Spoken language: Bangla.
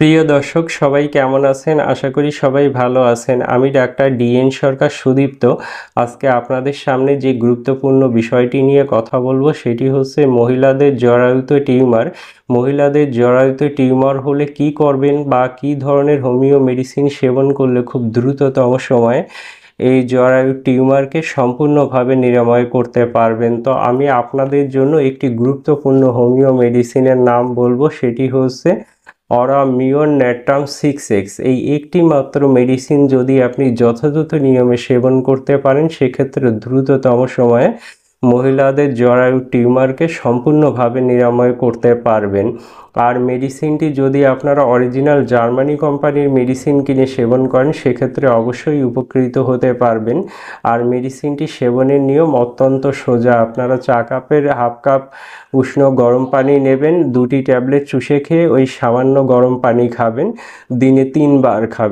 প্রিয় দর্শক সবাই কেমন আছেন? আশা করি সবাই ভালো আছেন। আমি ডাক্তার ডিএন সরকার সুদীপ্ত। আজকে আপনাদের সামনে যে গুরুত্বপূর্ণ বিষয়টি নিয়ে কথা বলবো সেটি হচ্ছে মহিলাদের জরায়ুতে টিউমার। মহিলাদের জরায়ুতে টিউমার হলে কি করবেন বা কী ধরনের হোমিও মেডিসিন সেবন করলে খুব দ্রুততম সময়ে এই জরায়ুর টিউমারকে সম্পূর্ণভাবে নিরাময় করতে পারবেন। তো আমি আপনাদের জন্য একটি গুরুত্বপূর্ণ হোমিও মেডিসিনের নাম বলবো, সেটি হচ্ছে অরামিওন ন্যাট্রাম 6X। এই একটি মাত্র মেডিসিন যদি আপনি যথাযথ নিয়মে সেবন করতে পারেন সেক্ষেত্রে দ্রুততম সময়ে মহিলাদের জরায়ুর টিউমারকে সম্পূর্ণভাবে নিরাময় করতে পারবেন। আর মেডিসিনটি যদি আপনারা অরিজিনাল জার্মানি কোম্পানির মেডিসিন কিনে সেবন করেন সেক্ষেত্রে অবশ্যই উপকৃত হতে পারবেন। আর মেডিসিনটি সেবনের নিয়ম অত্যন্ত সোজা। আপনারা চা কাপের হাফ কাপ উষ্ণ গরম পানি নেবেন, 2টি ট্যাবলেট চুষে খেয়ে ওই সামান্য গরম পানি খাবেন, দিনে 3 বার খাবেন।